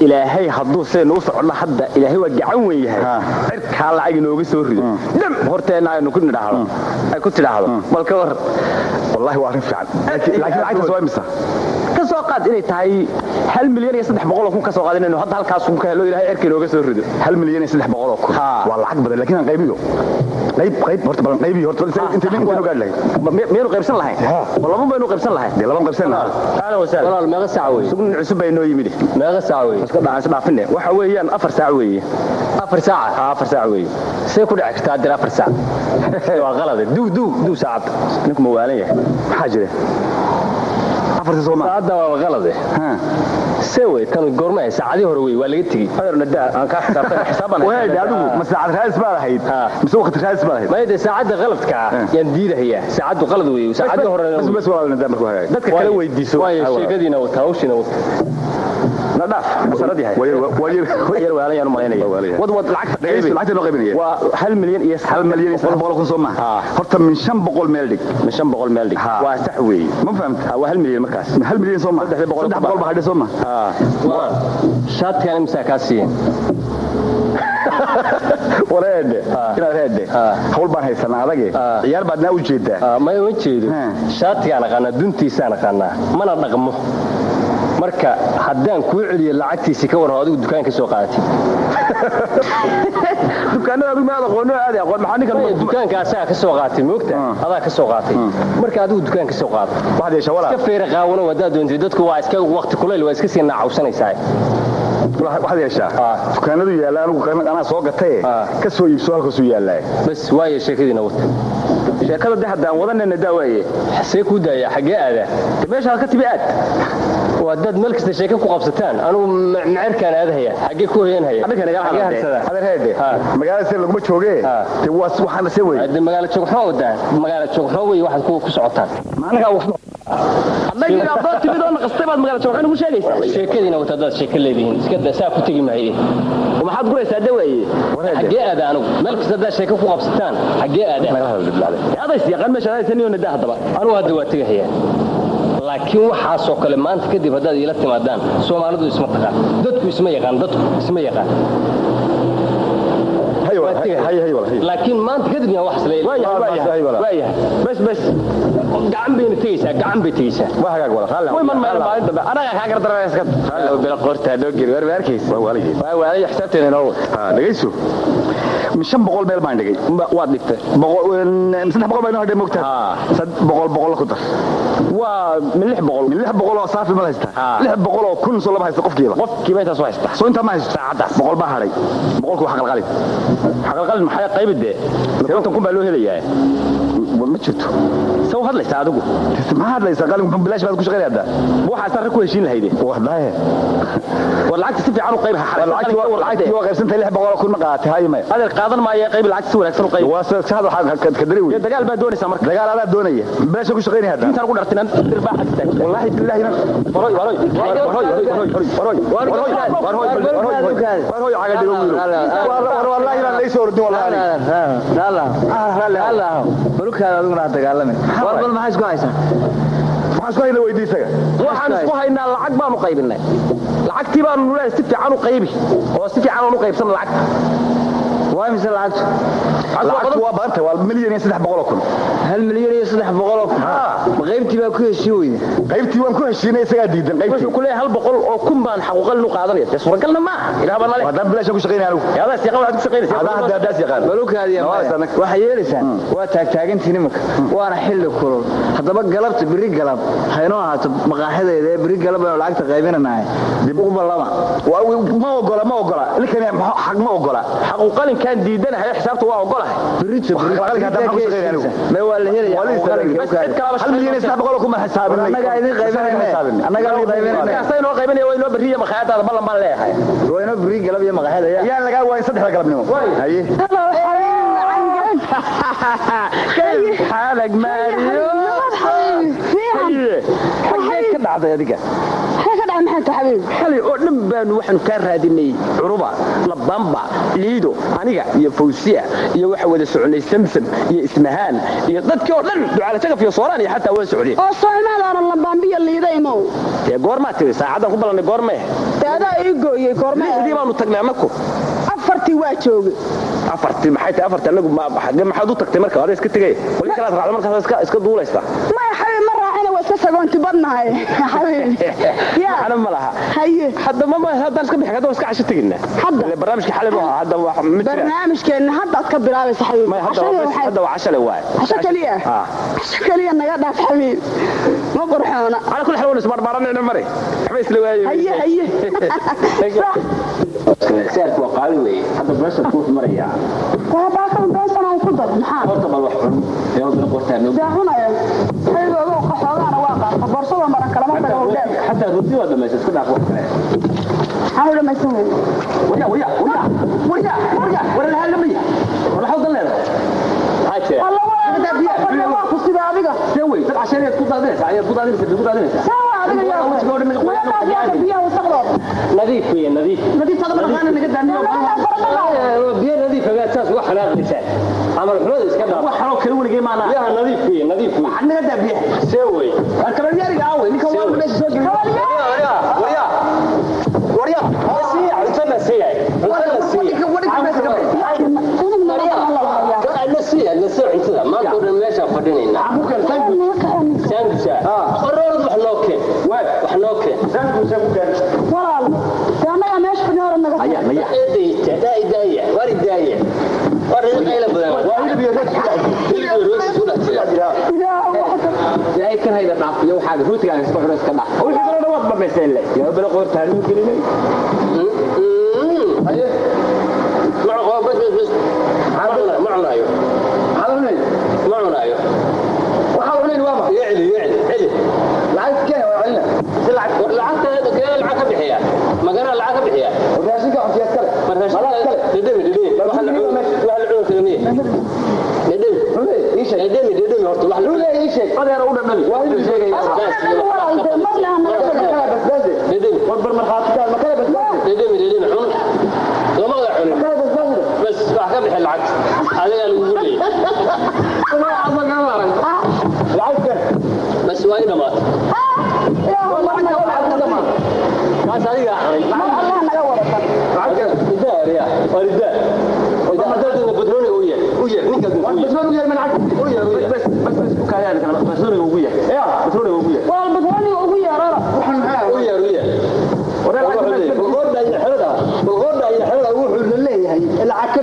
ilaahay hadduu seen u socdo hadda ilaahay waa gacan weyn yahay cirka lacag inooga soo rido dam horteena aynu ku nidhaahdo ay ku tidhaahdo bal ka war wallahi waa arrin fiican laakiin lacagta soo imisa ka soo qaad inay tahay 1 milyan iyo 300 kun ka soo qaadinayno hadda halkaas uu ka helo ilaahay cirka inooga soo rido 1 milyan iyo 300 kun waa lacag badan laakiin aan qaybiyo qayb horta balan qaybiyo horta inta min ku gaar lahayd meenu qaybsan lahayd walaba baynu qaybsan lahayd laba qaybsan lahayd ana wasaal walaal meeqa saac weey sugan cusub bayno yimid meeqa saac weey iska dhaafine waxa weeyaan 4 saac weeye 4 saac 4 saac weeye see ku dhici kartaa dir 4 saac waa qalad duu saacad ninku ma waalan yahay waxa jira 4 saac saacada waa qalad سوي كانوا قرمه ساعدي هروي ولا يتجي هذا نداء أنا كحساب حسابنا وين هذا مساعد رئيس بالهيد مسوقة رئيس بالهيد ما يدري ساعد غلط كا ينديده هي ساعد غلط وساعد هر بس ولا نداء مركوها ده كله ويدي سوى الشيء كذي نوت هاوش نوت لا مسألة هاي وير ولا ينو ما يني وضوض العكس لو قبنيه وهل مليون يس هل مليون يس بقول لكم صومه هرت من شن بقول مالك من شن بقول مالك واسحوي ما فهمت هو هل مليون مركز هل مليون صومه بقول بحد صومه شات كان مساكاسين وراد كنا راد حول بان هيسنا ادغي عيار بعدنا وجيدا ما وجيدو شات كان قانا دنتيسana qana mana dhaqmo marka hadaan ku celiyo lacagtiisa ka war adigu dukaanka soo qaatay dukaanada adigu ma aqoon maxaa ninkan dukaanka asaa ka soo qaatay moogta adaa ka soo qaatay marka adigu dukaanka soo qaatay waxaad yeeshay walaal iska feer qaawano wada doontay dadku waa iska waqti kuleyl waa iska sii naacawsanaysaa waxaad yeeshaa dukaanadu yaalaan anigu ana soo gatay ka soo iibso halka soo yaalay bas waa sheekadina wata sheekada hadaan wadanna daawaye xasee ku daaya xagee aada meesha ka tibi aad وداد ملك استشيك ku qabsataan anigu macerkaan aadahaya xagee ku heenaya adiga naga harsada hada reede magaalada si lagu joogee waxaan la seeway magaalada joogxo wadaan magaalada joogxo way waxaad ku socotaan macnaha wax annaga aad timidoon qastay magaalada joogxo ugu sheegaysaa sheekadina wata dad sheeka leedihiin iska dasaa ku tagi maayeen waxaad guraysaa dawaye xagee aada anigu meel kasta sheeka ku qabsataan xagee aada naga hadlay aadays yaqaan meesha ay taniyo nadaa hadaba anigu hadda waa tagayaa laakiin waxa soo kale maanta kadib hadaad ila timaadaan Soomaalidu isma taqaan dadku isma yaqaan hay laakiin maanta kadib yaa wax isleeyahay bas gacan bay tageysaa waa hagaag wala raali way man maalinta anaga ka gardaraa iska raali bila qorta loo geeyo warwarkiis waa waalay xisabteena noo dhageyso من شن بقول ميل ما عندك وادكت مسنا بقول ما عندك مكتب بقول كتر ومن لح بقول صافي ما هيستا لح بقول كل صلاه ما هيستا قف كيف سو هيستا سو انت ما هيستا عدس بقول ما هري بقولك حق القلب maxay qayb de sababta ku baa loo helayaa ma jirto soo hadlaysa adigu ma hadlaysa qalin bilaash baad ku shaqeynayda waxa sar ku heshiin lahayd waxdaay walacagta si fiican u qayb lacagti waa qaybsantay 600 kun ma qaatay hay ma adeer qaadan ma qayb lacagta wanaagsan u qayb waa saad waxa ka dareeway dagaal baa doonaysa marka dagaal aad doonaya bilaash ku shaqeynayda inta ku dhartinan dirba xagta wallahi billahi waroy aga dhigo wallahi la leeso ordo wallahi لا بلوكها أدونا تقالنا والله ما حيسكو عايزة ما حيسكو هنا ويديسك وحنسكو هنا العقب ما نقيبنا العقب تبان نقول استفي عنه قيبي هو استفي عنه نقيب سن العقب واي مثل العقب هو بانته والمليون يسدح بقولكم هل مليون يسدح بقولكم قيبتي بقى كل شيء قيبتي وان كل شيء نيسا ديدن قيبتي كلها هل بقول او كم بان حقوق لو قادنيا سوره قلنا ما الى بان له هذا بلاش ku shaqeynaa يا بس يقال waxaad ku shaqeynaysaa hada daas yaqaan balookaadiya waxa yeelaysan waa taagtaagantiin imika waana xilli kulul hadaba galabta biri galab hayno ahaato maqaaxideeda biri galab oo lacagta qaybinanaay dib ugu balama ma ogola likan xaq ma ogola xaq qalin kan diidanahay xisaabta waa ogolahay birita qalin hada ma ku shaqeynaa ma waa la helayaa hal milyan isla boqolku ma xisaabinay anaga idin qaybinayna anaga loo qaybinayna kaasay noo qaybinay way noo bariya maqaaxidaada ballan baan leeyahay wayno biri galab iyo maqaaxida yaa laga waa saddex galabnimo haye كيف حالك ماريو حقك كدعday adiga كدع maxay tahay xabiib xali oo dhan baan waxaan ka raadinay curuba labamba liido aniga iyo fawsiya iyo waxa wada soconay samsam iyo ismahaan iyo dadkii oo dhan ducaale taga fiyo Soomaaliya iyo xataa waa Sacuudiya oo Soomaaliya labamba iyo liido imo goorma tii saacadan ku balanay goorma daadaa ii gooyay koorma lixdii baanu tagnay annagu afartii waa joogay afartii maxay tahay afartii anagu maxaad u tagtay marka hore iska tagay wali kala raacdo markaas iska duulaysta ma xabiib ma raacina waa iska sagoonti badnahay xabiib ya ana ma laha haye hadda ma hadda iska bixi hadda iska casho tagina hadda barnaamijka xalay waa hadda wax barnaamijkeena hadda ka bilaabaysa xabiib ma hadda waa casho waay casho kaliya naga dhaaf xabiib ma qurxoona ala kulli xal wala ismar baranayna mari waxba isla waayay haye سيرك وقاوي هذا بس تكون مريا وهذا بس أنا أفضل محل قرطة بالوحن يوم القرطان ده هنا هذا هو قحوة أنا واقع برصوا مرة كلامات الأولاد حتى ردي ولا ما يسكت أقوى حاول ما يسوي ويا ولا هالمية ولا حوض لنا والله هذا بيا ما قصدي بابيك سوي طب عشان يكون ضادس عشان يكون ضادس سوى هذا يا بيا وصغر نظيف هذا مرخان نقدر نعمل بيا نظيف فقط وحنا غسال عمل حلول اسكندر وحنا كلون جي معنا يا نظيف احنا نقدر بيا سوي الكلام يا قاوي نكون بس سوق وريا نسيع انتظر ما نقول ماشي فدينا ابوك سانجوسا قررت وحنوكي سانجوسا والله انا ماشي في نور النغ يا داي ورد قيله بدل واحد بيدك يا كان هيدا ضعف يو حاجه روتي كان اسبوع راس كدا او حيدنا دوت بمثل يا بلا قورتان كليني هي مع بس معنا وحاولين وما يعلي العاد كان وعلنا العاد بحياه ما قال العاد بحياه وراسك عم يسكر ددمي وحلعون كلميه ددمي هرت وحلعون اي شيء هذا انا ودمي واحد شيء ددمي وبر مرخاتك المكان بس ددمي حن وما عن بس راح كبح العكس هذا اللي يقول لي العكس بس وين مات يا والله انا ما سريع الله انا عكس دار يا ورد واذا حضرت بدروني ويا نيك بدروني ويا من عكس ويا بس كايان كان بدروني ويا يا بدروني ويا والبدروني ويا راه ويا بالغرده هي حلوه وحو للهي العكب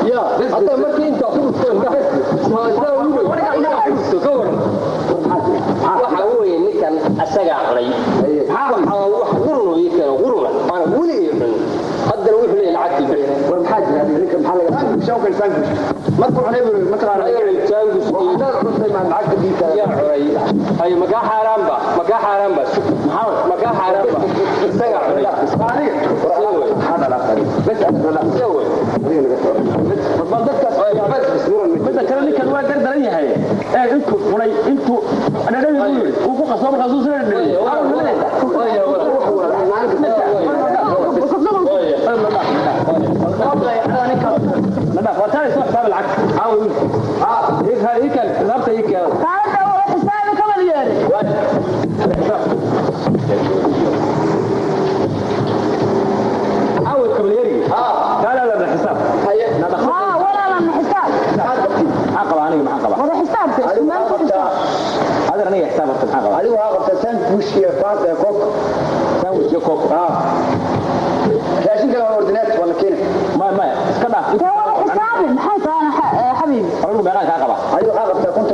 يا حتى مركي انت waxa weeye ninkan asaga cunay wax qurun ana wali hadda wuxuu leeyahay lacag bixin war maxaa jira ninkan maxaa laga shawkan sangus markuu cunay ma taqaan sangus oo cunay ma lacag diita ya cunay ay maga xaraam ba maga xaraam ba asaga cunay hada la qari bas la saway bal dadka bas kala ninkan waa gardaran yahay intuu cunay intuu ana dhawi uu ku qasbo markaas uu soo dhaweeyay لا فاتاي صح صار العكس عاوي هيك ضربت هيك تعال هو حسابي كمان ياري عاوي كبليري لا بالحساب هي ولا لا حساب عقب علي ما عقب هذا حساب هذا انا حساب الحقب علي وعقب ساندويتش يا فاطمه كوك ساندويتش كوك لكن كان اوردينات ولا كده ما اسكدا حسابي محيط انا حبيبي اقول بقى عقب ايوه عقب كنت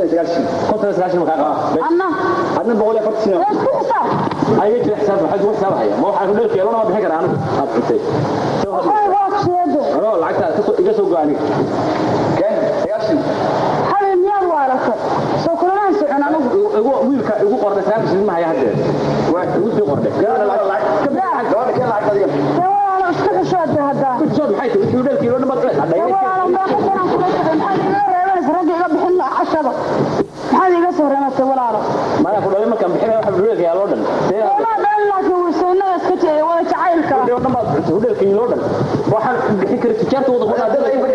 سغاشي ما انا بقول لك فرصه حساب اي حساب حد حساب هي ما waxa ku dheerkay lana bixin karaan aad xintay لا العكس iga soo go'ani kan yaashin حبيبي يا والك soo kulana socon anigu wiilka igu qorday saakis ma haya hadda waa igu soo qorday kana lacag ka lacag انا اسكت شويه هذا كنت صوت maxay tahay wiilkii loo dhamad هذا iga bixin cashada maxaa iga soo reematay walaalo ma ku dhalay markaan bixinay waxa wiilkii loo dhan walaal laakiin wuu iska jeeyay wada jacaylka loo dhamad wiilkii loo dhan waxaan bixin karay tijaarta wada ku dhacday in bari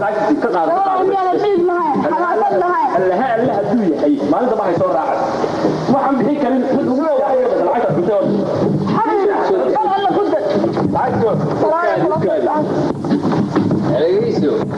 dhacay ka qaado أنا أريد معي حماسات معي الله haduu yahay maalinta waxay soo raacay waxaan bixin karin Salaam alaikum.